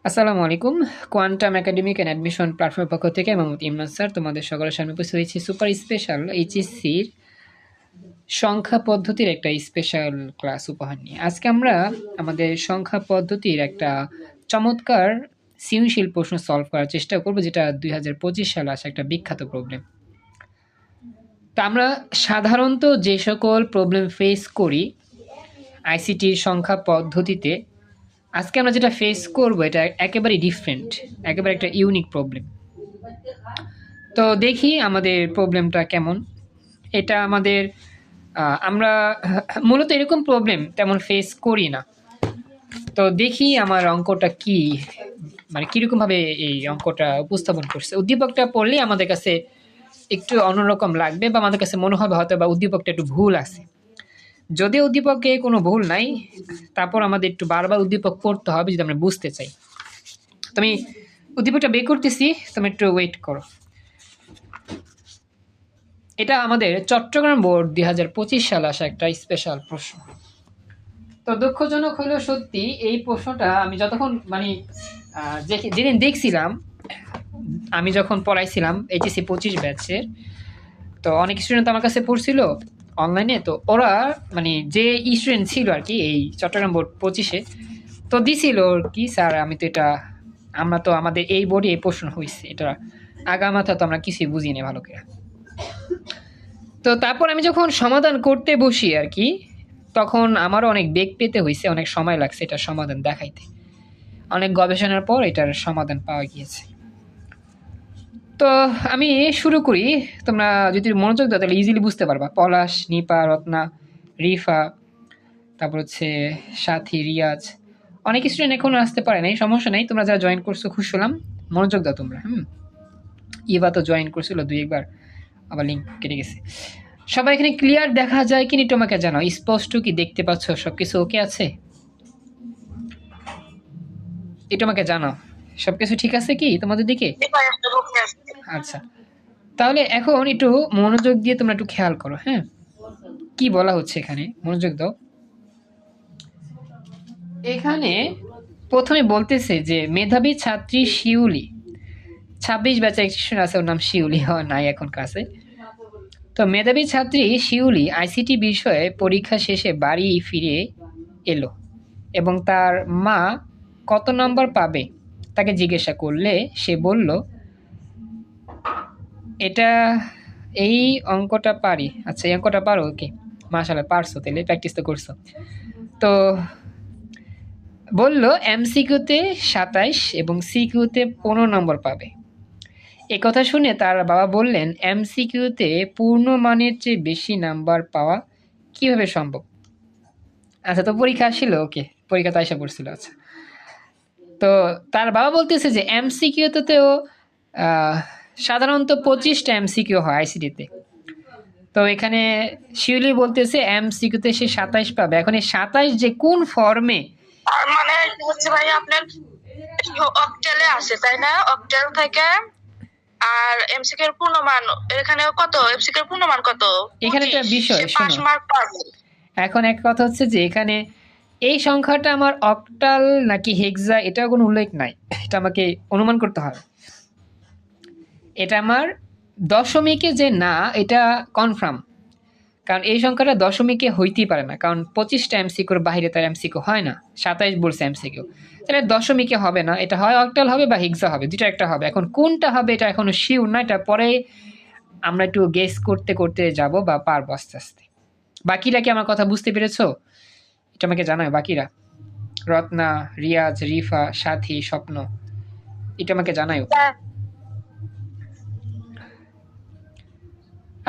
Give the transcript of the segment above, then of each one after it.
আসসালামু আলাইকুম। Quantum academic and admission প্ল্যাটফর্মের পক্ষ থেকে মোহাম্মদ ইমরান স্যার তোমাদের সকলের সামনে উপস্থিত হয়েছি সুপার স্পেশাল এইচএসসির সংখ্যা পদ্ধতির একটা স্পেশাল ক্লাস উপহার নিয়ে। আজকে আমরা আমাদের সংখ্যা পদ্ধতির একটা চমৎকার সৃজনশীল প্রশ্ন সলভ করার চেষ্টা করব, যেটা 2025 সালে আসা একটা বিখ্যাত প্রবলেম। তা আমরা সাধারণত যে সকল প্রবলেম ফেস করি আইসিটির সংখ্যা পদ্ধতিতে, আজকে আমরা যেটা ফেস করব এটা একেবারে ডিফারেন্ট, একেবারে একটা ইউনিক প্রবলেম। তো দেখি আমাদের প্রবলেমটা কেমন। এটা আমাদের আমরা মূলত এরকম প্রবলেম তেমন ফেস করি না। তো দেখি আমার অঙ্কটা কি, মানে কীরকমভাবে এই অঙ্কটা উপস্থাপন করছে। উদ্দীপকটা পড়লে আমাদের কাছে একটু অন্যরকম লাগবে, বা আমাদের কাছে মনে হবে হয়তো বা উদ্দীপকটা একটু ভুল আছে। যদি উদ্দীপকে কোনো ভুল নাই, তারপর আমাদের একটু বারবার উদ্দীপক পড়তে হবে যদি আমরা বুঝতে চাই। তো আমি উদ্দীপকটা বের করতেছি, তুমি একটু ওয়েট করো। এটা আমাদের চট্টগ্রাম বোর্ড 2025 সালে আসা একটা স্পেশাল প্রশ্ন। তো দুঃখজনক হলেও সত্যি, এই প্রশ্নটা আমি যতক্ষণ যেদিন দেখছিলাম, আমি যখন পড়াইছিলাম এইচএসসি 25 ব্যাচের, তো অনেক স্টুডেন্ট আমার কাছে পড়ছিল অনলাইনে। তো ওরা মানে যে স্টুডেন্ট ছিল আর কি এই চট্টগ্রাম বোর্ড 25-এ, তো দিছিল কি স্যার আমি তো এটা, আমরা তো আমাদের এই বোর্ডে এই প্রশ্ন হয়েছে, এটা আগামাথা তো আমরা কিছুই বুঝি না ভালো করে। তো তারপর আমি যখন সমাধান করতে বসি আর কি, তখন আমারও অনেক বেগ পেতে হয়েছে, অনেক সময় লাগছে এটার সমাধান দেখাইতে। অনেক গবেষণার পর এটার সমাধান পাওয়া গিয়েছে। তো আমি শুরু করি। তোমরা যদি মনোযোগ দাও তাহলে ইজিলি বুঝতে পারবা। পলাশ, নিপা, রত্না, রিফা, তারপর হচ্ছে সাথী, রিয়াজ, অনেক স্টুডেন্ট এখনো আসতে পারে নাই, সমস্যা নেই। তোমরা যারা জয়েন করছো খুশি হলাম, মনোযোগ দাও তোমরা। ইভা তো জয়েন করছিল 2-1 বার, আবার লিঙ্ক কেটে গেছে। সবাই এখানে ক্লিয়ার দেখা যায় কিনি তোমাকে জানাও, স্পষ্ট কি দেখতে পাচ্ছ, সবকিছু ওকে আছে? এটা আমাকে জানাও, সবকিছু ঠিক আছে কি তোমাদের দিকে? আচ্ছা, তাহলে এখন একটু মনোযোগ দিয়ে তোমরা একটু খেয়াল করো। হ্যাঁ, কি বলা হচ্ছে এখানে, মনোযোগ দাও। এখানে প্রথমে বলতেছে যে মেধাবী ছাত্রী শিউলি, 26 ব্যাচে স্টুডেন্ট আছে, ওর নাম শিউলি, হওয়া নাই এখন কাছে। তো মেধাবী ছাত্রী শিউলি আইসিটি বিষয়ে পরীক্ষা শেষে বাড়ি ফিরে এলো এবং তার মা কত নম্বর পাবে তাকে জিজ্ঞাসা করলে সে বলল, এটা এই অঙ্কটা পারি। আচ্ছা, এই অঙ্কটা পারো? ওকে, মাশাআল্লাহ, পারছো, তাহলে প্র্যাকটিস তো করছো। তো বলল এমসিকিউতে 27 এবং সিকিউতে 15 নম্বর পাবে। এ কথা শুনে তার বাবা বললেন, এমসিকিউতে পূর্ণ মানের চেয়ে বেশি নাম্বার পাওয়া কিভাবে সম্ভব? আচ্ছা, তো পরীক্ষা আসছিল, ওকে, পরীক্ষা তো আইসা পড়ছিল। আচ্ছা, তো তার বাবা বলতেছে যে এমসিকিউতেও সাধারণত 25টা এমসিকিউ হয় আইসিটিতে। তো এখানে শিউলি বলতেছে এমসিকিউতে সে 27 পাবে। এখন এই 27 যে কোন ফর্মে, মানে হচ্ছে ভাই আপনার অক্টেলে আসে, তাই না? অক্টেল থেকে আর এমসিকিউ এর পূর্ণমান এখানে কত? এমসিকিউ এর পূর্ণমান কত? এখানে একটা বিষয় পাস শোনো। মার্ক পাবে। এখন এক কথা হচ্ছে যে এখানে এই সংখ্যাটা আমার অক্টাল নাকি হেক্সা এটাও কোনো উল্লেখ নাই, এটা আমাকে অনুমান করতে হবে। এটা আমার দশমিকে যে না, এটা কনফার্ম, কারণ এই সংখ্যাটা দশমিকে হইতেই পারে না, কারণ 25টা এমসিকিউর বাইরে তার এমসিকিউ হয় না। 27 বলছে এমসিকিউ, তাহলে দশমিকে হবে না, এটা হয় অক্টাল হবে বা হেক্সা হবে, দুটো একটা হবে। এখন কোনটা হবে এটা এখনো শিওর না, এটা পরে আমরা একটু গেস করতে করতে যাব বা পারবো আস্তে আস্তে। বাকিরা কি আমার কথা বুঝতে পেরেছো? এটা আমাকে জানায় বাকিরা, রত্না, রিয়াজ, রিফা, সাথী, স্বপ্ন, এটা আমাকে জানায়ও।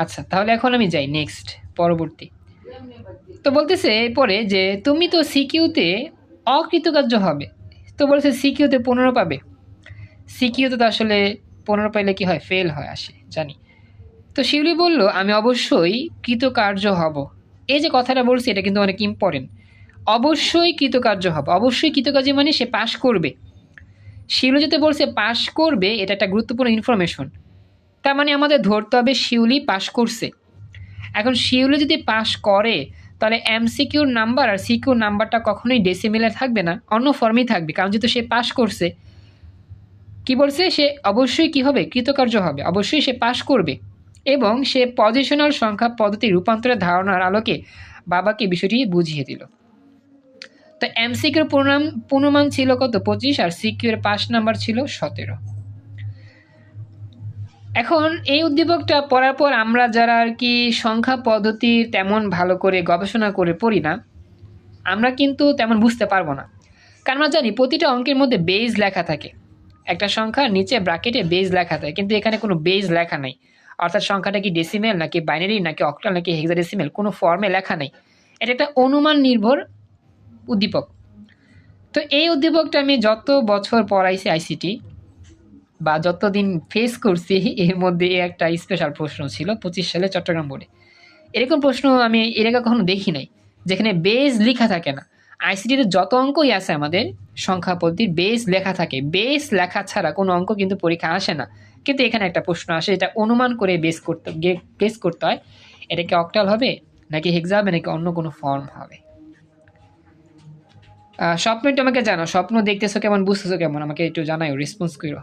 আচ্ছা, তাহলে এখন আমি যাই নেক্সট, পরবর্তী। তো বলতেছে এরপরে যে তুমি তো সিকিউতে অকৃতকার্য হবে, তো বলছে সিকিউতে 15 পাবে। সিকিউতে তো আসলে 15 পাইলে কি হয়, ফেল হয়, আসে জানি। তো শিউলি বলল আমি অবশ্যই কৃতকার্য হব। এই যে কথাটা বলছি এটা কিন্তু অনেক ইম্পর্টেন্ট, অবশ্যই কৃতকার্য হব। অবশ্যই কৃতকার্য মানে সে পাশ করবে। শিউলি যেতে বলছে পাশ করবে, এটা একটা গুরুত্বপূর্ণ ইনফরমেশন। তার মানে আমাদের ধরতে হবে শিউলি পাশ করছে। এখন শিউলি যদি পাশ করে, তাহলে এমসিকিউর নাম্বার আর সিকিউর নাম্বারটা কখনোই ডেসিমেলে থাকবে না, অন্য ফর্মেই থাকবে। কারণ যেহেতু সে পাস করছে, কি বলছে, সে অবশ্যই কি হবে, কৃতকার্য হবে, অবশ্যই সে পাস করবে। এবং সে পজিশনাল সংখ্যা পদ্ধতি রূপান্তরের ধারণার আলোকে বাবাকে বিষয়টি বুঝিয়ে দিল। তো এমসিকিউর পূর্ণমান ছিল কত, 25, আর সিকিউর পাস নাম্বার ছিল 17। এখন এই উদ্দীপকটা পড়ার পর আমরা যারা আর কি সংখ্যা পদ্ধতির তেমন ভালো করে গবেষণা করে পড়ি না, আমরা কিন্তু তেমন বুঝতে পারবো না। কারণ আমরা জানি প্রতিটা অঙ্কের মধ্যে বেজ লেখা থাকে, একটা সংখ্যার নিচে ব্র্যাকেটে বেজ লেখা থাকে, কিন্তু এখানে কোনো বেজ লেখা নাই। অর্থাৎ সংখ্যাটা কি ডেসিমেল নাকি বাইনারি নাকি অক্টাল নাকি হেক্সাডেসিমেল, কোনো ফর্মে লেখা নেই। এটা একটা অনুমান নির্ভর উদ্দীপক। তো এই উদ্দীপকটা আমি যত বছর পড়াইছি আইসিটি বা যতদিন ফেস করছি, এর মধ্যে একটা স্পেশাল প্রশ্ন ছিল 25 সালে চট্টগ্রাম বোর্ডে। এরকম প্রশ্ন আমি এর আগে কখনো দেখি নাই, যেখানে বেজ লেখা থাকে না। আইসিটিতে যত অঙ্কই আছে আমাদের সংখ্যা পদ্ধতির বেজ লেখা থাকে, বেজ লেখা ছাড়া কোনো অঙ্ক কিন্তু পরীক্ষা আসে না। কিন্তু এখানে একটা প্রশ্ন আসে, এটা অনুমান করে বেস করতে হয়, এটা কি অক্টাল হবে নাকি হেক্সা হবে নাকি অন্য কোনো ফর্ম হবে। স্বপ্নটা আমাকে জানো, স্বপ্ন দেখতেছো কেমন, বুঝতেছো কেমন, আমাকে একটু জানাও, রেসপন্স করো।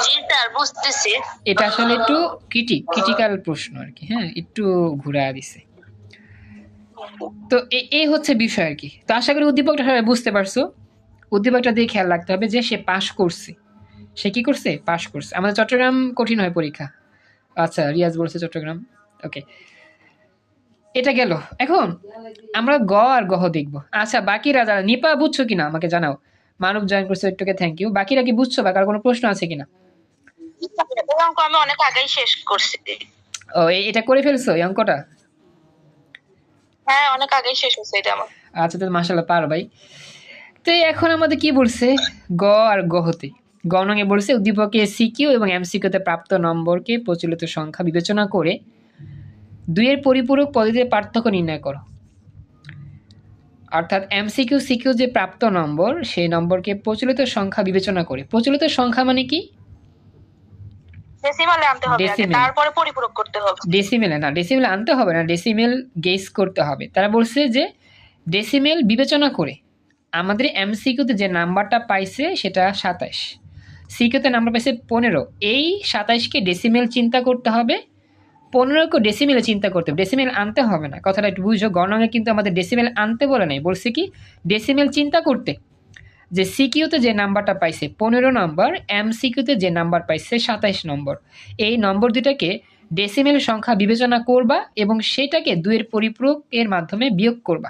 জি স্যার, বুঝতেছি। এটা আসলে একটু ক্রিটিক্যাল প্রশ্ন আর কি, হ্যাঁ, একটু ঘুরায় দিছে। তো এই হচ্ছে বিষয় আর কি। তো আশা করি উদ্দীপকটা সবাই বুঝতে পারছো। উদ্দীপকটা দিয়ে খেয়াল রাখতে হবে যে সে পাস করছে, সে কি করছে, পাস করছে। আমাদের চট্টগ্রাম কঠিন হয় পরীক্ষা। আচ্ছা, রিয়াজ বলছে চট্টগ্রাম, ওকে, এটা গেল। এখন আমরা গ আর গহ দেখব। আচ্ছা, বাকিরা যারা, নিপা বুঝছো কিনা আমাকে জানাও। মানব জয়েন করছে, একটুকে থ্যাংক ইউ। বাকিরা কি বুঝছো বা কার কোনো প্রশ্ন আছে কিনা? এই অঙ্ক আমি অনেক আগেই শেষ করছি। ও, এটা করে ফেলছো এই অঙ্কটা? হ্যাঁ, অনেক আগেই শেষ হয়েছে এটা আমার। আচ্ছা, তো মাশাআল্লাহ পারো ভাই। তো এখন আমাদের কি বলছে, গ আর গহতে। গ নঙে বলছে উদ্দীপকে সিকিউ এবং এমসিকিউতে প্রাপ্ত নম্বরকে প্রচলিত সংখ্যা বিবেচনা করে দুইয়ের পরিপূরক পদ্ধতিতে পার্থক্য নির্ণয় করো। অর্থাৎ এমসিকিউ সিকিউ যে প্রাপ্ত নম্বর, সেই নম্বরকে প্রচলিত সংখ্যা বিবেচনা করে। প্রচলিত সংখ্যা মানে কি? ডেসিমালে আনতে হবে আগে, ডেসিমেল। তারপরে পরিপূরক করতে হবে। ডেসিমেলে না, ডেসিমেল আনতে হবে না, ডেসিমেল গেস করতে হবে। তারা বলছে যে ডেসিমেল বিবেচনা করে আমাদের এমসিকিউতে যে নাম্বারটা পাইছে সেটা 27, সিকিউতে নাম্বার পাইছে 15। এই 27কে ডেসিমেল চিন্তা করতে হবে, 15কে ডেসিমেলে চিন্তা করতে হবে, ডেসিমেল আনতে হবে না। কথাটা একটু বুঝো, গণনাঙ্গে কিন্তু আমাদের ডেসিমেল আনতে বলে নাই, বলছে কি ডেসিমেল চিন্তা করতে। যে সিকিউতে যে নাম্বারটা পাইছে 15 নম্বর, এমসিকিউতে যে নাম্বার পাইছে 27 নম্বর, এই নম্বর দুটাকে ডেসিমেল সংখ্যা বিবেচনা করবা এবং সেটাকে দুইয়ের পরিপূরক এর মাধ্যমে বিয়োগ করবা।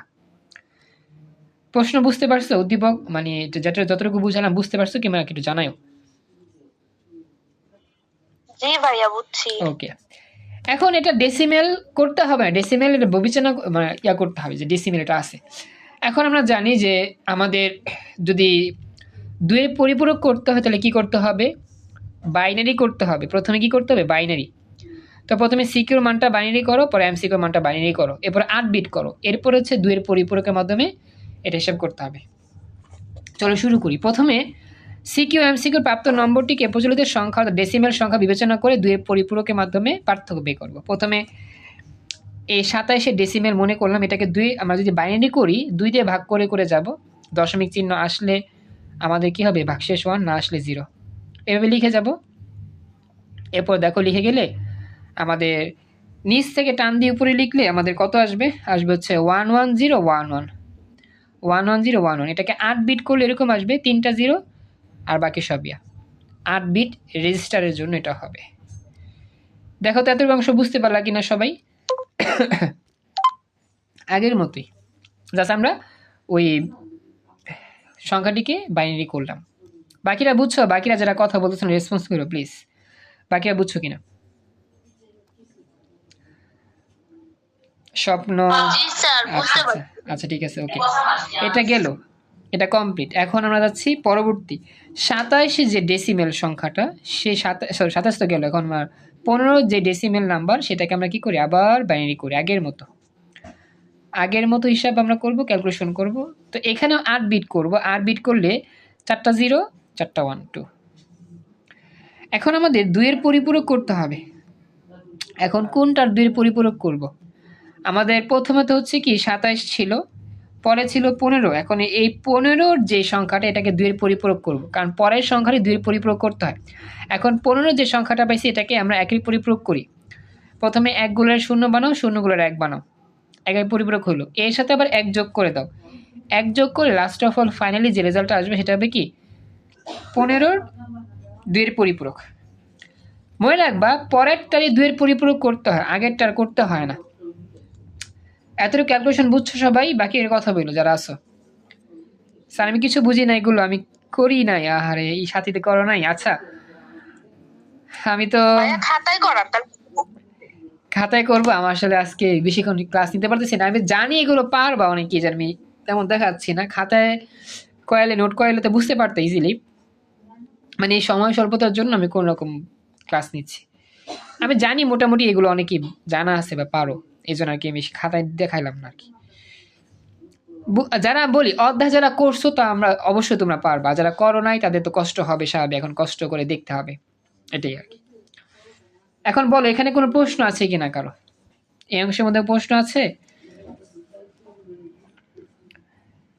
প্রশ্ন বুঝতে পারছো? উদ্দীপক মানে যেটা যতটুকু বুঝালাম বুঝতে পারছো কি, আমাকে একটু জানাও। জি ভাইয়া, বুঝছি। ওকে, এখন এটা ডেসিমেল করতে হবে না, ডেসিমেল বিবেচনা মানে ইয়া করতে হবে যে ডেসিমেল এটা আছে। এখন আমরা জানি যে আমাদের যদি দুইয়ের পরিপূরক করতে হয় তাহলে কি করতে হবে, বাইনারি করতে হবে। প্রথমে কি করতে হবে, বাইনারি। তো প্রথমে সিকিউর মানটা বাইনারি করো, পরে এমসিকিউর মানটা বাইনারি করো, এরপর 8 বিট করো, এরপর হচ্ছে দুইয়ের পরিপূরকের মাধ্যমে এটা হিসাব করতে হবে। চলো শুরু করি। প্রথমে সিকিউ এমসিকিউর প্রাপ্ত নম্বরটিকে প্রচলিত সংখ্যা অর্থাৎ ডেসিমেল সংখ্যা বিবেচনা করে দুইয়ের পরিপূরকের মাধ্যমে পার্থক্য বের করবো। প্রথমে এই 27 ডেসিমেল মনে করলাম, এটাকে দুই আমরা যদি বাইনারি করি 2 দিয়ে ভাগ করে করে যাব, দশমিক চিহ্ন আসলে আমাদের কি হবে, ভাগশেষ 1, না আসলে 0, এভাবে লিখে যাব। এরপর দেখো লিখে গেলে আমাদের নিচ থেকে টান দিয়ে উপরে লিখলে আমাদের কত আসবে, আসবে হচ্ছে 11011, এটাকে 8 বিট করলে এরকম আসবে, 3টা 0 আর বাকি সব 8 বিট রেজিস্টারের জন্য এটা হবে। দেখো তো এতটুকু অংশ বুঝতে পারলা কিনা সবাই? আগের মতোই জাস্ট আমরা ওই সংখ্যাটিকে বাইনারি করলাম। বাকিরা বুঝছো? বাকিরা যারা কথা বলতেছেন রেসপন্স করো প্লিজ। বাকিরা বুঝছো কিনা? স্বপ্ন, আচ্ছা ঠিক আছে, ওকে, এটা গেল, এটা কমপ্লিট। এখন আমরা যাচ্ছি পরবর্তী 27 যে ডেসিমেল সংখ্যাটা, সেই 27 তো গেল। এখন আমার 15 যে ডেসিমেল নাম্বার, সেটাকে আমরা কি করি, আবার বাইনারি করি আগের মতো হিসাব আমরা করব, ক্যালকুলেশন করব। তো এখানে 8 বিট করব, 8 বিট করলে 4টা 0, 4টা 1 2। এখন আমাদের দুইয়ের পরিপূরক করতে হবে। এখন কোনটার দুইয়ের পরিপূরক করব? আমাদের প্রথমত হচ্ছে কি 27 ছিল, পরে ছিল 15। এখন এই 15-র যে সংখ্যাটা এটাকে 2-এর পরিপূরক করব, কারণ পরের সংখ্যাটি 2-এর পরিপূরক করতে হয়। এখন 15 যে সংখ্যাটা পাইছি এটাকে আমরা 1-এর পরিপূরক করি। প্রথমে 1 গুণের 0 বানাও, 0 গুণের 1 বানাও, 1-এর পরিপূরক হলো। এর সাথে আবার 1 যোগ করে দাও, 1 যোগ করে লাস্ট অফ অল ফাইনালি যে রেজাল্টটা আসবে সেটা হবে কি 15-র 2-এর পরিপূরক। মনে রাখবা পরেরটারই 2-এর পরিপূরক করতে হয়, আগেরটার করতে হয় না। এতটুকু ক্যালকুলেশন বুঝছো সবাই? বাকি এর কথা বললো যারা আসো। স্যার আমি কিছু বুঝি না, এগুলো আমি করি নাই। আহারে এই সাথীতে করো নাই? আচ্ছা আমি তো ভাইয়া খাতায় করার খাতায় করবো। আমার আসলে আজকে বেশিক্ষণ ক্লাস নিতে পারতেছি না। আমি জানি এগুলো পারবা অনেকে, যে আমি তেমন দেখাচ্ছি না। খাতায় কয়েলে নোট কয়েলে তো বুঝতে পারতো ইজিলি, মানে এই সময় স্বল্পতার জন্য আমি কোন রকম ক্লাস নিচ্ছি। আমি জানি মোটামুটি এগুলো অনেকেই জানা আছে বা পারো, এই জন্য আর কি আমি খাতায় দেখাইলাম না আর কি। যারা বলি অধ্যায় যারা করছো তো আমরা অবশ্যই তোমরা পারবা, যারা করো নাই তাদের তো কষ্ট হবে স্বাভাবিক, এখন কষ্ট করে দেখতে হবে, এটাই আর কি। এখন বলো এখানে কোনো প্রশ্ন আছে কিনা কারো? এই অংশের মধ্যে প্রশ্ন আছে?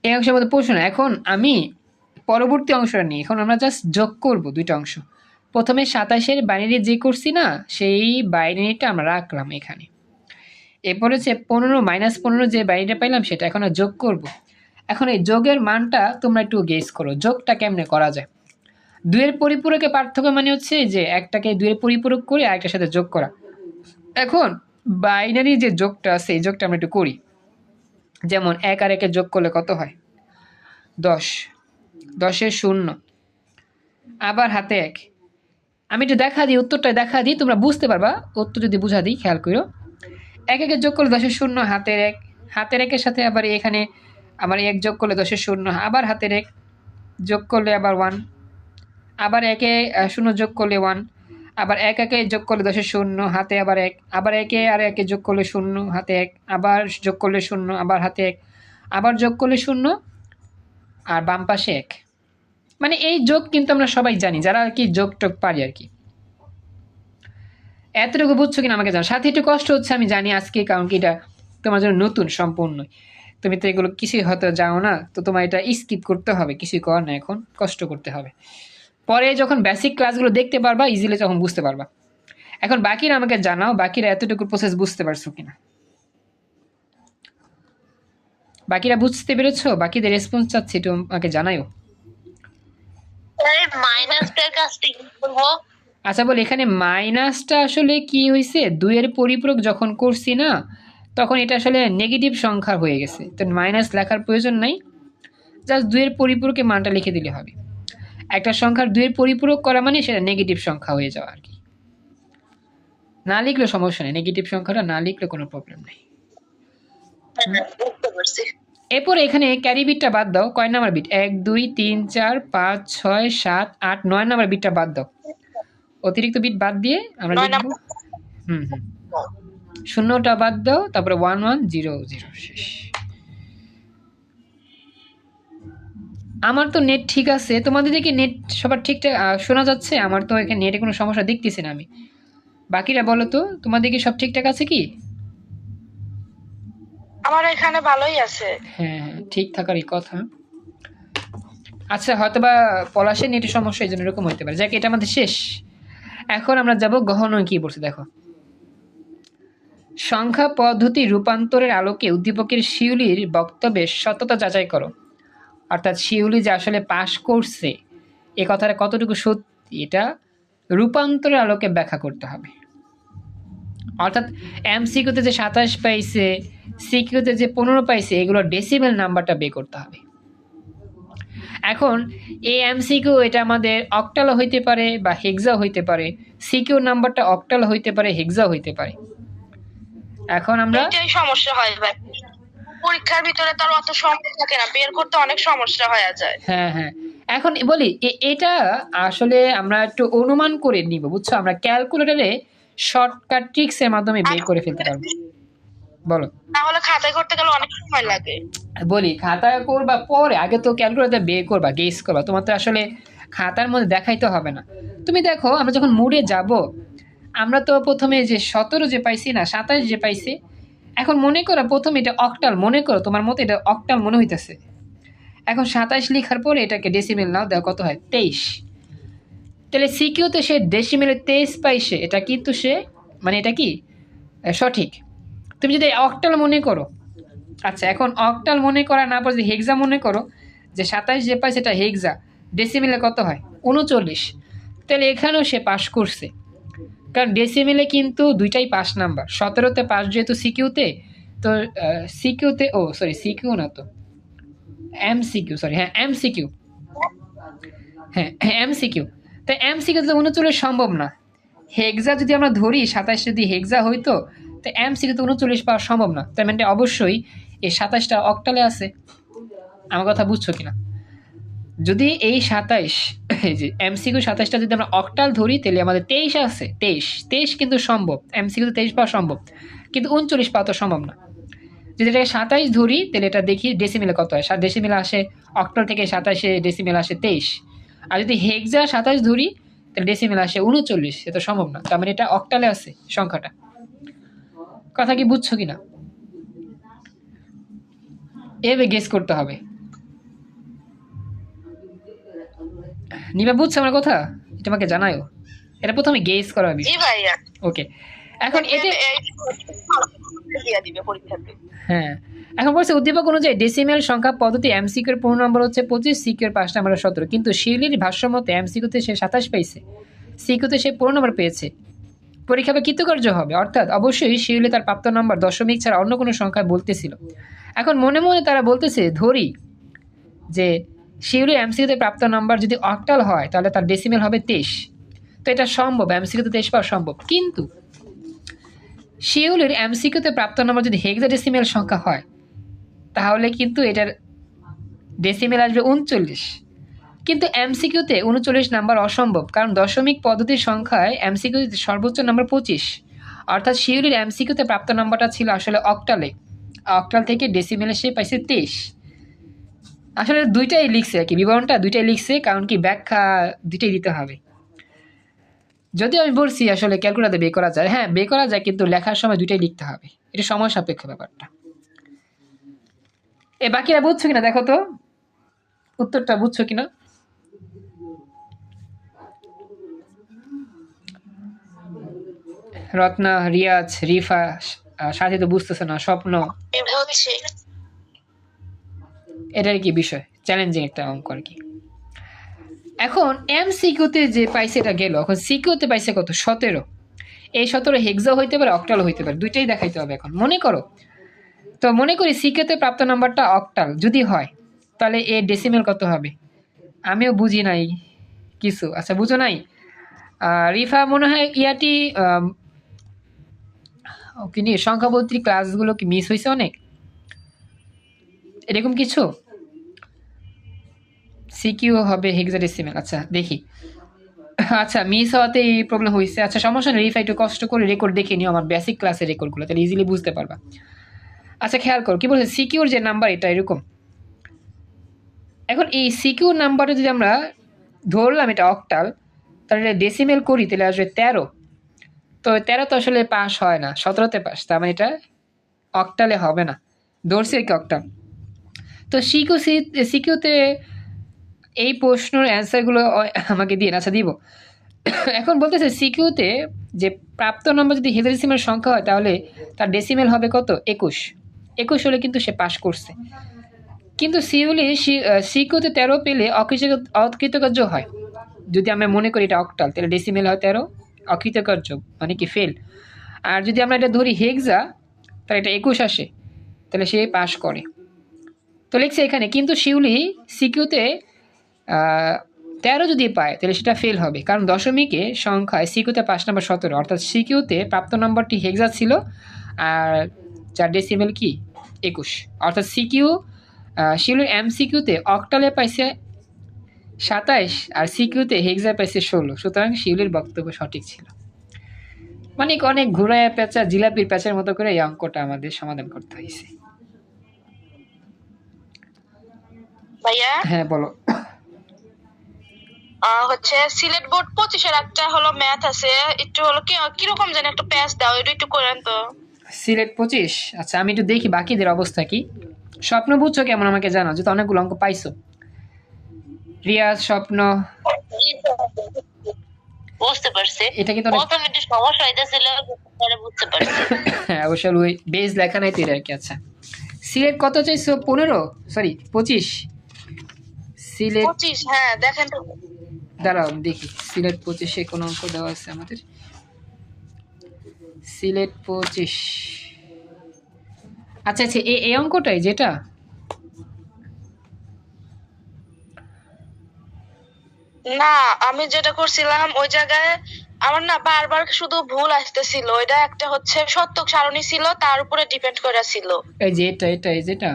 এই অংশের মধ্যে প্রশ্ন না। এখন আমি পরবর্তী অংশটা নিই। এখন আমরা জাস্ট যোগ করব দুইটা অংশ। প্রথমে 27-এর বাইনারি যে করছি না, সেই বাইনারিটা আমরা রাখলাম এখানে। এরপর হচ্ছে 15 যে বাইনারিটা পাইলাম সেটা এখন যোগ করব। এখন এই যোগের মানটা তোমরা একটু গেস করো, যোগটা কেমনে করা যায়। 2-এর পরিপূরকে পার্থক্য মানে হচ্ছে যে একটাকে 2-এর পরিপূরক করে আরেকটার সাথে যোগ করা। এখন বাইনারি যে যোগটা আছে এই যোগটা আমরা একটু করি। যেমন 1 আর 1 যোগ করলে কত হয়? 10, 10-এর 0, আবার হাতে 1। আমি একটু দেখা দিই, উত্তরটা দেখা দিই, তোমরা বুঝতে পারবা উত্তর যদি বুঝা দিই। খেয়াল করো, 1 যোগ করলে 10-এর 0, হাতের 1, হাতের 1-এর সাথে আবার এখানে আবার 1 যোগ করলে 10-এর 0, আবার হাতের 1 যোগ করলে আবার 1, আবার 1-এ 0 যোগ করলে 1, আবার 1 যোগ করলে 10-এর 0, হাতে আবার 1, আবার 1-এ আর 1-এ যোগ করলে 0, হাতে 1, আবার যোগ করলে 0, আবার হাতে 1, আবার যোগ করলে 0, আর বাম পাশে 1। মানে এই যোগ কিন্তু আমরা সবাই জানি যারা আর কি যোগ টোগ পারি আর কি। এতটুকু বুঝছো কিনা আমাকে জানো। সাথে একটু কষ্ট হচ্ছে আমি জানি আজকে, কারণ কি এটা তোমার জন্য নতুন সম্পূর্ণ। তুমি তো এগুলো কিছুই হয়তো যাও না, তো তোমার এটা স্কিপ করতে হবে, কিছুই করার না, এখন কষ্ট করতে হবে। পরে যখন বেসিক ক্লাসগুলো দেখতে পারবা ইজিলি তখন বুঝতে পারবা। এখন বাকিরা আমাকে জানাও, বাকিরা এতটুকু প্রসেস বুঝতে পারছো কিনা। বাকিরা বুঝতে পেরেছো? বাকিদের রেসপন্স চাচ্ছি, একটু আমাকে জানাইও। আচ্ছা বল, এখানে মাইনাসটা আসলে কি হয়েছে, 2-এর পরিপূরক যখন করছি না তখন এটা আসলে নেগেটিভ সংখ্যা হয়ে গেছে, তো মাইনাস লেখার প্রয়োজন নাই, জাস্ট 2-এর পরিপূরকে মানটা লিখে দিলে হবে। একটা সংখ্যার 2-এর পরিপূরক করা মানে সেটা নেগেটিভ সংখ্যা হয়ে যাওয়া আর কি। না লিখলে সমস্যা নেই, নেগেটিভ সংখ্যাটা না লিখলে কোনো প্রবলেম নেই। এরপর এখানে ক্যারি বিটটা বাদ দাও। কয় নাম্বার বিট? 1 2 3 4 5 6 7 8 9 নাম্বার বিটটা বাদ দাও। অতিরিক্ত বিট বাদ দিয়ে আমরা লিখব শূন্যটা বাদ দাও, তারপরে 1 1 0 0 শেষ। আমার তো নেট ঠিক আছে, তোমাদের দিকে নেট সবার ঠিকঠাক শোনা যাচ্ছে? আমার তো এখানে নেটে কোনো সমস্যা দেখতেছি না আমি। বাকিরা বলো তো তোমাদের দিকে সব ঠিকঠাক আছে কি? আমার এখানে ভালোই আছে। হ্যাঁ হ্যাঁ, ঠিক থাকারই কথা। আচ্ছা হয়তোবা পলাশের নেটের সমস্যা এই জন্য এরকম হইতে পারে। যাক, এটা আমাদের শেষ। এখন আমরা যাব গহন কি বলছে দেখো। সংখ্যা পদ্ধতি রূপান্তরের আলোকে উদ্দীপকের শিউলির বক্তব্যের সত্যতা যাচাই করো। অর্থাৎ শিউলি যে আসলে পাশ করছে এ কথাটা কতটুকু সত্যি, এটা রূপান্তরের আলোকে ব্যাখ্যা করতে হবে। অর্থাৎ এমসিকিউতে যে 27 পাইছে, সিকিউতে যে 15 পাইছে, এগুলো ডেসিমেল নাম্বারটা বের করতে হবে। এখন এই এমসিকিউ এটা আমাদের অক্টালও হইতে পারে বা হেক্সা হইতে পারে, সিকিউ নাম্বারটা অক্টাল হইতে পারে, হেক্সা হইতে পারে। এখন আমরা এটাই সমস্যা হয় ভাই, পরীক্ষার ভিতরে তার অত সময় থাকে না, বের করতে অনেক সমস্যা হয়ে যায়। হ্যাঁ হ্যাঁ, এখন বলি এটা আসলে আমরা একটু অনুমান করে নিব, বুঝছো? আমরা ক্যালকুলেটরে শর্টকাট ট্রিক্স এর মাধ্যমে বের করে ফেলতে পারবো। বলো, তাহলে খাতায় করতে গেলে অনেক সময় লাগে। বলি খাতায় করবা পরে, আগে তো ক্যালকুলেটরে বের করবা, গেস করবা। তোমার তো আসলে খাতার মধ্যে দেখাইতে হবে না। তুমি দেখো আমরা যখন মুডে যাব, আমরা তো প্রথমে যে 17 যে পাইছি না, 27 যে পাইছি, এখন মনে করো প্রথমে এটা অক্টাল, মনে করো তোমার মতে এটা অক্টাল মনে হইতেছে। এখন 27 লেখার পরে এটাকে ডেসিমেল নাও, দেখো কত হয় 23। তাহলে সিকিউতে সে ডেসিমেলে 23 পাইছে, এটা কিন্তু সে মানে এটা কি সঠিক। তুমি যদি অক্টাল মনে করো, আচ্ছা এখন অক্টাল মনে করা না পরে যদি হেক্সা মনে করো, যে 27 যে পাইছে এটা হেক্সা, ডেসিমেলে কত হয় 39, তাহলে এখানেও সে পাস করছে। কারণ ডেসিমেলে কিন্তু দুইটাই 5 নাম্বার, 17তে পাস যেহেতু সিকিউতে, তো সিকিউতে সিকিউ না তো এমসিকিউ, হ্যাঁ এমসিকিউ, হ্যাঁ এমসিকিউ, তাই এমসিকিউ তো 39 সম্ভব না। হেক্সা যদি আমরা ধরি 27 যদি হেক্সা হইতো, তো এমসিকিউ তো 39 পাওয়া সম্ভব না, তার মানে অবশ্যই এই 27টা অক্টালে আছে। আমার কথা বুঝছো কিনা? যদি এই 27 এই যে এমসিকিউ 27টা যদি আমরা অক্টাল ধরি, তাহলে আমাদের 23 আছে, 23 কিন্তু সম্ভব, এমসিকিউ 23 পাওয়া সম্ভব, কিন্তু 39 পাওয়া তো সম্ভব না। যদি এটাকে 27 ধরি, তাহলে এটা দেখি ডেসিমেলে কত হয়, ডেসিমেলে আসে অক্টাল থেকে 27-এ ডেসিমেল আসে 23। আর যদি হেক্সা 27 ধরি, তাহলে ডেসিমেল আসে 39, এটা সম্ভব না, তার মানে এটা অক্টালে আছে সংখ্যাটা। কথা কি বুঝছো কিনা? এভাবে গেস করতে হবে। নিবা বুঝছো আমার কথা? এটা আমাকে জানায়ও, এটা প্রথমে গেস করা জি বিষয়। ভাইয়া। ওকে, এখন এটা দিয়া দিবে পরীক্ষাতে। হ্যাঁ, এখন বলছে উদ্দীপক অনুযায়ী ডেসিমেল সংখ্যা পদ্ধতি এমসিকিউর পূর্ণ নম্বর হচ্ছে 25, সিকিউর 5 নম্বর 17, কিন্তু শিউলির ভাষ্য মতে এমসিকিউতে সে 27 পাইছে, সিকিউতে সে পূর্ণ নম্বর পেয়েছে, পরীক্ষায় কৃতকার্য হবে। অর্থাৎ অবশ্যই শিউলি তার প্রাপ্ত নম্বর দশমিক ছাড়া অন্য কোনো সংখ্যায় বলতেছিল। এখন মনে মনে তারা বলতেছে ধরি যে শিউলির এমসিকিউতে প্রাপ্ত নাম্বার যদি অক্টাল হয়, তাহলে তার ডেসিমেল হবে 23, তো এটা সম্ভব, এমসিকিউতে 23 পাওয়া সম্ভব। কিন্তু শিউলির এমসিকিউতে প্রাপ্ত নাম্বার যদি হেক্সাডেসিমেল সংখ্যা হয়, তাহলে কিন্তু এটার ডেসিমেল আসবে 39, কিন্তু এমসিকিউতে 39 নাম্বার অসম্ভব, কারণ দশমিক পদ্ধতির সংখ্যায় এমসিকিউতে সর্বোচ্চ নাম্বার 25, অর্থাৎ শিউলির এমসিকিউতে প্রাপ্ত নাম্বারটা ছিল আসলে অক্টালে, অক্টাল থেকে ডেসিমেলে সে পাইছে 23। আসলে দুইটাই লিখছে আর কি, বিবরণটা দুইটাই লিখছে, কারণ কি ব্যাখ্যা দুইটাই দিতে হবে। যদিও আমি বলছি আসলে ক্যালকুলেটরে বের করা যায়, হ্যাঁ বের করা যায়, কিন্তু লেখার সময় দুইটাই লিখতে হবে, এটা সময় সাপেক্ষ ব্যাপারটা। এ বাকিরা বুঝছো কিনা দেখো তো, উত্তরটা বুঝছো কিনা? রত্না, রিয়াজ, রিফা, সাথে তো বুঝতেছে না, স্বপ্ন, বুঝছি। এটার কি বিষয়, চ্যালেঞ্জিং একটা অঙ্ক আর কি। এখন এমসিকিউতে যে পাইছে এটা গেল, এখন সিকিউতে পাইছে কত 17, এই 17 হেক্সা হইতে পারে অক্টাল হইতে পারে, দুইটাই দেখাইতে হবে। এখন মনে করো, তো মনে করি সিকিউতে প্রাপ্ত নাম্বারটা অক্টাল যদি হয়, তাহলে এর ডেসিমেল কত হবে? আমিও বুঝি নাই কিছু, আচ্ছা বুঝো নাই? রিফা মনে হয় ইয়াটি কি নিয়ে সংখ্যা বলতে ক্লাসগুলো কি মিস হয়েছে অনেক, এরকম কিছু? সিকিউ হবে হেক্সাডেসিমেল, আচ্ছা দেখি। আচ্ছা মিস হওয়াতে এই প্রবলেম হয়েছে, আচ্ছা সমস্যা নেই, রিফা একটু কষ্ট করে রেকর্ড দেখে নিও, আমার বেসিক ক্লাসের রেকর্ডগুলো, তাহলে ইজিলি বুঝতে পারবা। আচ্ছা খেয়াল করো কি বলছে, সিকিউর যে নাম্বার এটা এরকম। এখন এই সিকিউর নাম্বারটা যদি আমরা ধরলাম এটা অক্টাল, তাহলে ডেসিমেল করি, তাহলে আসবে 13, তো 13 তো আসলে পাস হয় না, 17তে পাস, তার মানে এটা অক্টালে হবে না, ধরছি কি অক্টাল। তো সিকিউতে এই প্রশ্নের অ্যান্সারগুলো আমাকে দিন, আচ্ছা দিব। এখন বলতেছে সিকিউতে যে প্রাপ্ত নম্বর যদি হেক্সাডেসিমেল সংখ্যা হয়, তাহলে তার ডেসিমেল হবে কত 21 হলে কিন্তু সে পাস করছে। কিন্তু সিকিউতে 13 পেলে অকৃতকার্য হয়, যদি আমরা মনে করি এটা অক্টাল, তাহলে ডেসিমেল হয় 13, অকৃতকার্য মানে কি ফেল। আর যদি আমরা এটা ধরি হেক্সা, তাহলে এটা 21 আসে, তাহলে সে পাস করে। তো লিখছে এখানে, কিন্তু শিউলি সিকিউতে 13 যদি পায়, তাহলে সেটা ফেল হবে, কারণ দশমিকে সংখ্যায় সিকিউতে 5 নম্বর 17, অর্থাৎ সিকিউতে প্রাপ্ত নম্বরটি হেক্সা ছিল, আর যার ডেসিমেল কি 21, অর্থাৎ শিউলির এমসিকিউতে অক্টালে পাইছে 27, আর সিকিউতে হেক্সা পাইছে 16, সুতরাং শিউলির বক্তব্য সঠিক ছিল। মানে অনেক ঘুরায় পেঁচা, জিলাপির পেঁচার মতো করে এই অঙ্কটা আমাদের সমাধান করতে হয়েছে। ভাইয়া হ্যাঁ বলো। হচ্ছে সিলেট বোর্ড 25-এর একটা হলো ম্যাথ আছে, একটু হলো কিরকম জানি একটা প্যাচ দাও, এটা একটু করেন তো। সিলেট 25। আচ্ছা আমি একটু দেখি বাকিদের অবস্থা কি। স্বপ্ন বুঝছো কেমন আমাকে জানাও, যেহেতু অনেকগুলো অঙ্ক পাইছো। রিয়াজ, স্বপ্ন, বুঝতে পারছি। এটা কিন্তু অনেক প্রথম একটু সমস্যা হইতেছিল, পরে বুঝতে পারছি। হ্যাঁ অবশ্য ওই বেজ লেখা নাই তো আর কি। আচ্ছা সিলেট কত চাইছো? 15, সরি 25। সিলেট 25, হ্যাঁ দেখেন তো। দাঁড়াও আমি দেখি সিলেট 25-এ কোন অঙ্ক দেওয়া আছে আমাদের। সিলেট 25। আচ্ছা আচ্ছা এই অঙ্কটাই যেটা না, আমি যেটা করছিলাম ওই জায়গায় আমার না বারবার শুধু ভুল আসতেছিল। ওইটা একটা হচ্ছে শতক সারণী ছিল, তার উপরে ডিপেন্ড করা ছিল। এই যে এটা এই যেটা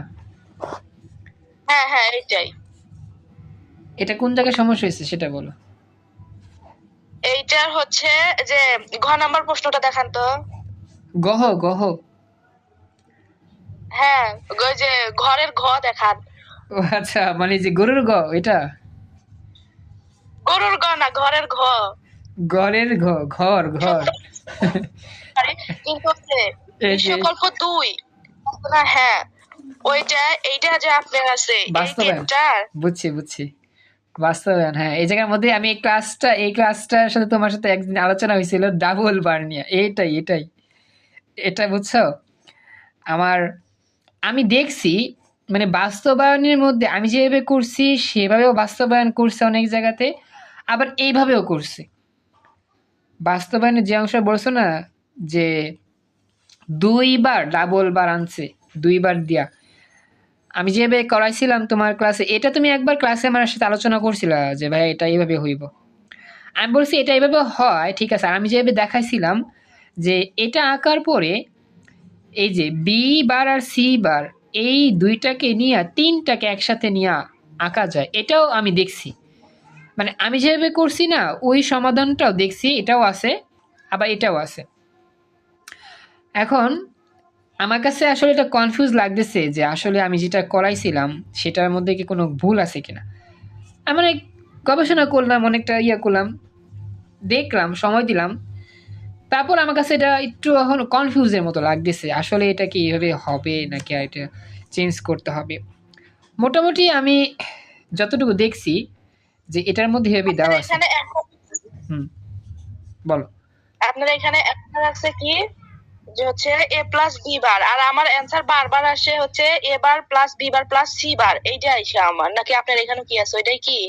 হ্যাঁ হ্যাঁ, এইটাই। এটা কোন জায়গায় সমস্যা হয়েছে সেটা বলো। এইটার হচ্ছে যে ঘ নাম্বার প্রশ্নটা দেখান তো। গহ গহ। হ্যাঁ, ওই যে ঘরের ঘ দেখান। ও আচ্ছা, মানে যে গরুর গ, এটা গরুর গ না, ঘরের ঘ। ঘরের ঘর ঘর। আরে, কিন্তু হচ্ছে এই যে বিশ্বকল্প 2 না, হ্যাঁ ওইটা, এইটা যে আপনার আছে এই বাস্তবায়ন, গেটটা। বুঝছি বুঝছি, বাস্তবায়ন। হ্যাঁ এই জায়গার মধ্যে আমি এই ক্লাসটার সাথে তোমার সাথে একদিন আলোচনা হয়েছিল ডাবল বার নিয়ে, এটাই এটা বুঝছো। আমার আমি দেখছি মানে বাস্তবায়নের মধ্যে আমি যেভাবে করছি সেভাবেও বাস্তবায়ন করছে অনেক জায়গাতে, আবার এইভাবেও করছে। বাস্তবায়নে যে অংশ বলছো না যে 2বার ডাবল বার আনছে, 2বার দিয়া, আমি যেভাবে করাইছিলাম তোমার ক্লাসে, এটা তুমি একবার ক্লাসে আমার সাথে আলোচনা করছিলা যে ভাই এটা এইভাবে হইব। আমি বলছি এটা এইভাবে হয় ঠিক আছে, আর আমি যেভাবে দেখাইছিলাম যে এটা আঁকার পরে এই যে বি বার আর সি বার এই দুইটাকে নিয়ে 3টাকে একসাথে নিয়ে আঁকা যায়, এটাও আমি দেখছি। মানে আমি যেভাবে করছি না ওই সমাধানটাও দেখছি, এটাও আছে আবার এটাও আছে। এখন আমার কাছে আসলে এটা কনফিউজ লাগতেছে যে আসলে আমি যেটা করাইছিলাম সেটার মধ্যে কি কোনো ভুল আছে কিনা। আমি অনেক গবেষণা করলাম, অনেকটা করলাম, দেখলাম, সময় দিলাম, তারপর আমার কাছে এটা একটু এখন কনফিউজের মতো লাগতেছে আসলে এটা কি এইভাবে হবে নাকি আর এটা চেঞ্জ করতে হবে। মোটামুটি আমি যতটুকু দেখছি যে এটার মধ্যে এভাবে দেওয়া আছে। এখানে হুম বলো। আপনার এখানে অ্যান্সার আছে কি যে হচ্ছে a প্লাস b বার, আর আমার অ্যান্সার বারবার আসে হচ্ছে a bar plus b bar plus c বার। এইটা আইসা আমার, নাকি আপনার এখানে কি আছে ওইটাই কি?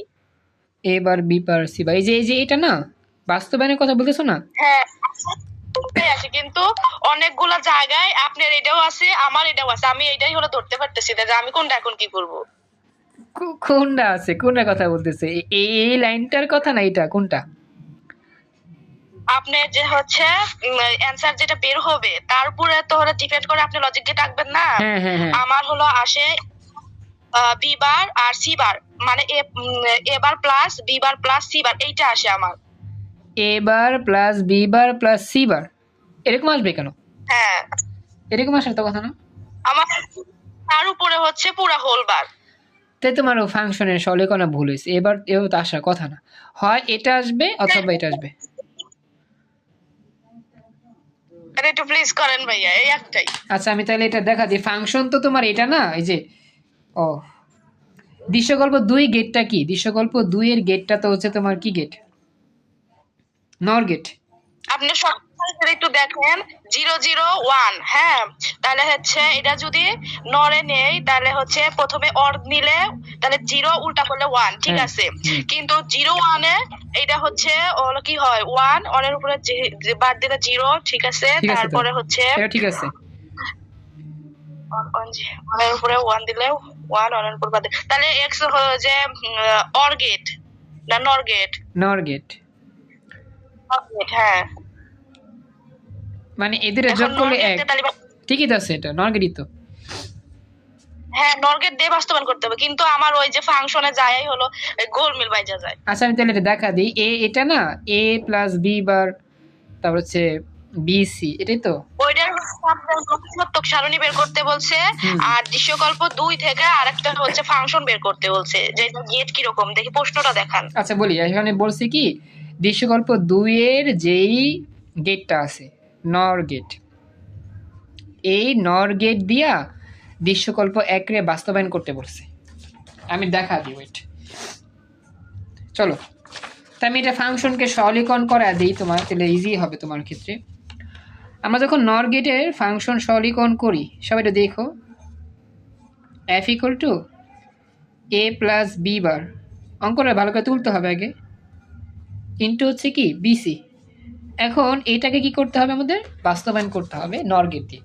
এবার বি পার সি বার, এই যে এটা না বাস্তবায়নের কথা বলতেছো না। হ্যাঁ ওইটাই আছে, কিন্তু অনেকগুলা জায়গায় আপনার এটাও আছে আমার এটাও আছে। আমি এটাই হলো ধরতে পারতেছি না যে আমি কোনটা এখন কি করব। কোনটা আছে, কোনটার কথা বলতেছে? এই লাইনটার কথা না, এটা কোনটা? আপনি যে হচ্ছে অ্যান্সার যেটা বের হবে তার উপরে তো হলো ডিপেন্ড করে আপনি লজিক গেট আঁকবেন না। হ্যাঁ হ্যাঁ হ্যাঁ, আমার হলো আসে বি বার আর সি বার, মানে A bar plus B bar plus C bar, এইটা আসে আমার। A bar plus B bar plus C bar, এরকম আসবে কেন? হ্যাঁ, এরকম আসার তো কথা না। আমার তার উপরে হচ্ছে পুরা হোল বার। তাই তোমার ফাংশনের সলেকনা ভুল হয়েছে, এবার তো আসার কথা না, হয় এটা আসবে অথবা এটা আসবে। এটা একটু প্লিজ করেন ভাইয়া, এই একটাই। আচ্ছা আমি তাহলে এটা দেখা দিই, ফাংশন তো তোমার এটা না, এই যে ও দৃশ্যকল্প 2 গেটটা কি, দৃশ্যকল্প 2 এর গেটটা তো হচ্ছে তোমার কি গেট? নর গেট। আপনি সব একটু দেখেন 001, হ্যাঁ তাহলে হচ্ছে এটা যদি নরে নেই তাহলে হচ্ছে প্রথমে অর নিলে তাহলে 0 উল্টা করলে 1, ঠিক হ্যাঁ, আছে। কিন্তু 01 এ এটা হচ্ছে হলো কি হয় 1, অনের উপরে বাদ দিলে 0, ঠিক আছে। ঠিক আছে তো, তারপরে হচ্ছে এটা ঠিক আছে। অনের উপরে 1 দিলে 1, অনের উপর বাদ দিলে তাহলে এক্স যে অর গেট না নর গেট? নর গেট, হ্যাঁ, মানে এদের যোগ এখন করলে নর গেট 1, তাহলে ঠিকই তো আছে, এটা নর গেটই তো। হ্যাঁ নর্গেট দিয়ে বাস্তবায়ন করতে হবে, কিন্তু আমার ওই যে ফাংশনে যাই হলো গোলমিল বাইজা যায়। আচ্ছা আমি তাহলে এটা দেখা দিই, এটা না এ প্লাস বি বার তারপর হচ্ছে বি সি, এটাই তো। ওইটার সত্যক সারণী বের করতে বলছে, আর দৃশ্যকল্প 2 থেকে আরেকটা হচ্ছে ফাংশন বের করতে বলছে, যে গেট কি রকম দেখি প্রশ্নটা দেখান। আচ্ছা বলি, এখানে বলছি কি দৃশ্যকল্প 2 এর যেই গেটটা আছে নর গেট, এই নর গেট দিয়া দৃশ্যকল্প 1 রে বাস্তবায়ন করতে বলছে। আমি দেখা দিই, ওয়েট, চলো। তা আমি এটা ফাংশনকে সরলীকরণ করা দিই তোমার, তাহলে ইজি হবে তোমার ক্ষেত্রে। আমরা যখন নর গেটের ফাংশন সরলীকরণ করি, সবাই এটা দেখো, f equal to a plus B bar, অঙ্কটা ভালো করে তুলতে হবে আগে, ইন্টু হচ্ছে কি বিসি। এখন এটাকে কি করতে হবে, আমাদের বাস্তবায়ন করতে হবে নর গেট দিয়ে।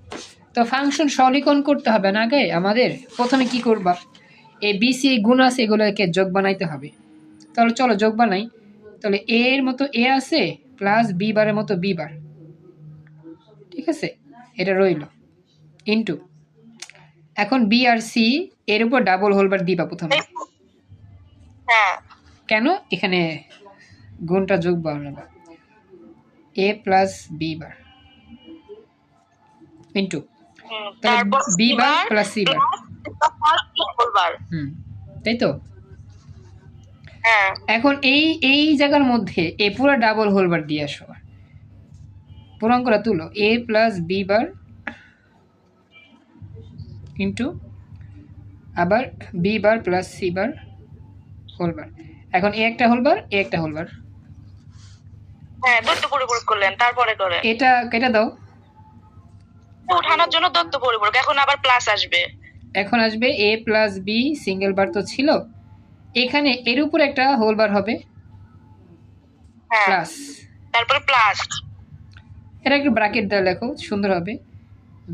তো ফাংশন সরলীকরণ করতে হবে না আগে আমাদের, প্রথমে কি করবা, এই বিসি গুণ আছে এগুলোকে যোগ বানাইতে হবে। তাহলে চলো যোগ বানাই। তাহলে এ এর মতো এ আছে প্লাস বি বারের মতো বি বার, ঠিক আছে, এটা রইল ইন্টু, এখন বি আর সি এর উপর ডাবল হোল বার দিবা প্রথমে। হ্যাঁ কেন, এখানে গুণটা যোগ বানাবা, A plus B bar into, তাহলে তারপর B bar plus C bar, bar. তাই তো। হ্যাঁ এখন এই জায়গার মধ্যে এ পুরো ডাবল হোল বার দিয়ে আসো, পুরো অঙ্কটা তুলো, A plus B bar into আবার B bar plus C bar whole bar. এখন এ একটা হোল বার, এ একটা হোল বার, হ্যাঁ দত্ত পরিপূরক করলেন, তারপরে করে এটা কেটে দাও। উঠানোর জন্য দত্ত পরিপূরক, এখন আবার প্লাস আসবে। এখন আসবে এ প্লাস বি, সিঙ্গেল বার তো ছিল, এখানে এর উপর একটা হোল বার হবে হ্যাঁ প্লাস, তারপরে প্লাস, এটা একটু ব্র্যাকেট দেওয়া লেখো, সুন্দর হবে,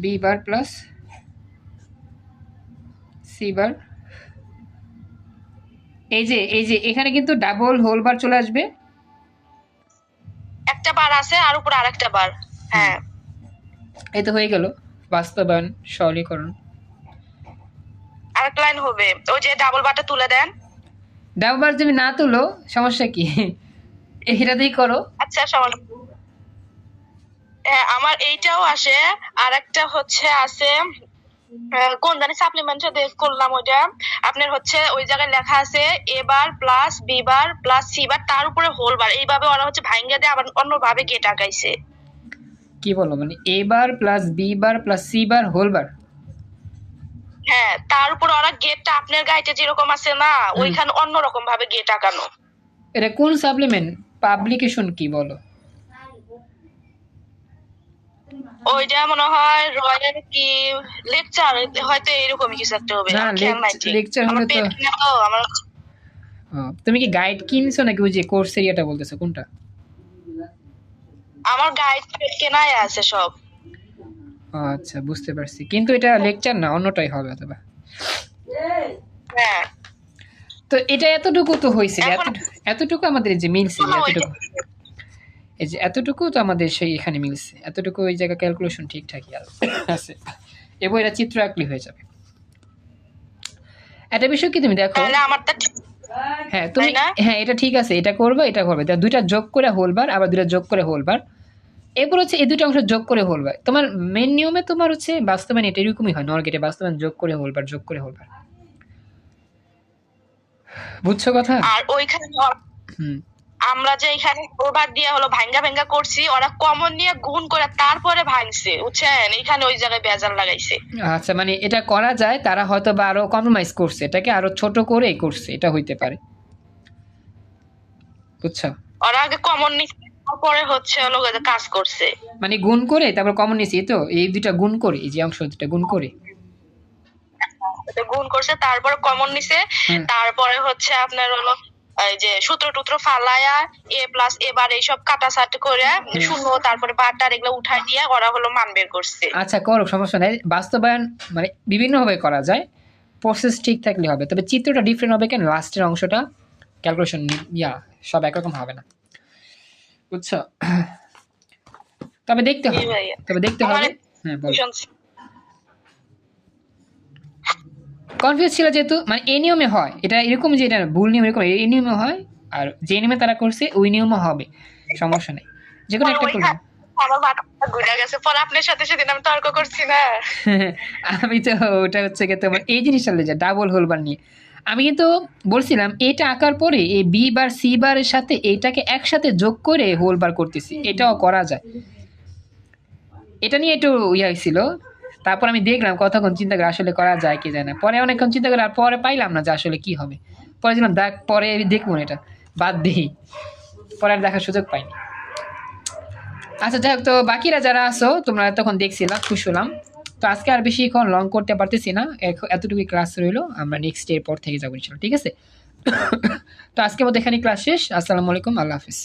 B bar plus C bar. এই যে এখানে কিন্তু ডাবল হোল বার চলে আসবে, একটা বার আছে আর উপরে আরেকটা বার। হ্যাঁ এই তো হয়ে গেল বাস্তবায়ন সরলীকরণ। আরেকটা লাইন হবে, ওই যে ডাবল বারটা তুলে দেন। ডাবল বার তুমি না তুলো সমস্যা কি, এটাতেই করো। আচ্ছা সমান, হ্যাঁ আমার এইটাও আসে, আর একটা হচ্ছে আছে কোন জানি সাপ্লিমেন্টে করলাম ওইটা, আপনার হচ্ছে ওই জায়গায় লেখা আছে A bar plus B bar plus C bar, তার উপরে হোল বার, এইভাবে ওরা হচ্ছে ভাঙ্গা দিয়ে আবার অন্যভাবে গেট আঁকাইছে। কি বলো, মানে A bar plus B bar plus C bar whole bar? হ্যাঁ তার উপর ওরা গেটটা আপনার গাইতে যেরকম আছে না, ওইখানে অন্যরকম ভাবে গেট আঁকানো। এটা কোন সাপ্লিমেন্ট, পাবলিকেশন কি বলো? ওইটা মনে হয় রয়্যাল কি লেকচার, হয়তো এরকমই কিছু একটা হবে। না, লেকচার হলে তো আমার তুমি কি গাইড কিনছো নাকি ওই যে কোর্স এরিয়াটা বলতেছো, কোনটা? আমার গাইড কেনাই আছে সব। আচ্ছা বুঝতে পারছি, কিন্তু এটা লেকচার না, অন্যটাই হবে অথবা। হ্যাঁ তো এটা এতটুকু তো হয়েছে, এতটুকু আমাদের যে মিলছে, এতটুকু এই যে এতটুকু তো আমাদের সেই এখানে মিলছে, এতটুকু ওই জায়গা ক্যালকুলেশন ঠিকঠাকই আছে, এবং এটা চিত্র আঁকলি হয়ে যাবে। একটা বিষয় কি তুমি দেখো, আমারটা হ্যাঁ তুমি, হ্যাঁ এটা ঠিক আছে, এটা করবে, এটা করবে, দুইটা যোগ করে হোলবার, আবার দুইটা যোগ করে হোলবার, এরপর হচ্ছে এই দুটো অংশ যোগ করে হোলবার। তোমার মেন নিয়মে তোমার হচ্ছে বাস্তবায়ন এটা এরকমই হয়, নর গেটে বাস্তবায়ন যোগ করে হোলবার, যোগ করে হোলবার, বুঝছো কথা? আর ওইখানে আমরা যে এখানে ওভার দিয়ে হলো ভাঙ্গা ভাঙ্গা করছি, ওরা কমন নিয়ে গুণ করে তারপরে ভাঙছে, বুঝছেন, এখানে ওই জায়গায় বেজাল লাগাইছে। আচ্ছা, মানে এটা করা যায়, তারা হয়তো বা আরো কম্প্রোমাইজ করছে, এটাকে আরো ছোট করে করছে, এটা হইতে পারে, বুঝছো? ওরা আগে কমন নিচ্ছে, তারপরে হচ্ছে হলো কাজ করছে, মানে গুণ করে তারপর কমন নিছি, তো এই দুইটা গুণ করে, এই যে অংশ দুটা গুণ করে গুণ করছে, তারপরে কমন নিছে, তারপরে হচ্ছে আপনার হলো এই যে সূত্র টুত্র ফালায়া এ প্লাস এবার এইসব কাটাছাট করে শূন্য, তারপরে বারটার এগুলো উঠাই দিয়ে ওরা হলো মান বের করছে। আচ্ছা করো, সমস্যা নাই, বাস্তবায়ন মানে বিভিন্ন ভাবে করা যায়, প্রসেস ঠিক থাকলে হবে, তবে চিত্রটা ডিফারেন্ট হবে, কেন লাস্টের অংশটা ক্যালকুলেশন সব একরকম হবে না, বুঝছো? তবে দেখতে হবে, হ্যাঁ বল। কনফিউজ ছিল যেহেতু, মানে এই নিয়মে হয়, এটা এরকম যে এটা ভুল নিয়ম, এরকম এই নিয়মে হয়, আর যে নিয়মে তারা করছে ওই নিয়মও হবে, সমস্যা নেই, যে কোনো একটা করলাম। আমার মাথা ঘুরে গেছে, পরে আপনার সাথে সেদিন আমি তর্ক করছি না। আমি তো ওটা হচ্ছে কি তোমার এই জিনিসটা যে ডাবল হোলবার নিয়ে আমি কিন্তু বলছিলাম, এটা আঁকার পরে এই বি বার সি বারের সাথে এইটাকে একসাথে যোগ করে হোলবার করতেছি, এটাও করা যায়, এটা নিয়ে একটু হয়েছিল, তারপর আমি দেখলাম কতক্ষণ চিন্তা করে আসলে করা যায় কি যায় না, পরে অনেকক্ষণ চিন্তা করে আর পরে পাইলাম না যে আসলে কি হবে, পরে দিলাম দেখ পরে দেখবো না, এটা বাদ দিই, পরে আর দেখার সুযোগ পাইনি। আচ্ছা যাই হোক, তো বাকিরা যারা আছো তোমরা তখন দেখছিলাম, খুশ হলাম। তো আজকে আর বেশিক্ষণ লং করতে পারতেছি না, এতটুকুই ক্লাস রইলো, আমরা নেক্সট এর পর থেকে যাবো ইনশাল্লাহ, ঠিক আছে? তো আজকের মতো এখানে ক্লাস শেষ। আসসালামু আলাইকুম, আল্লাহ হাফিজ।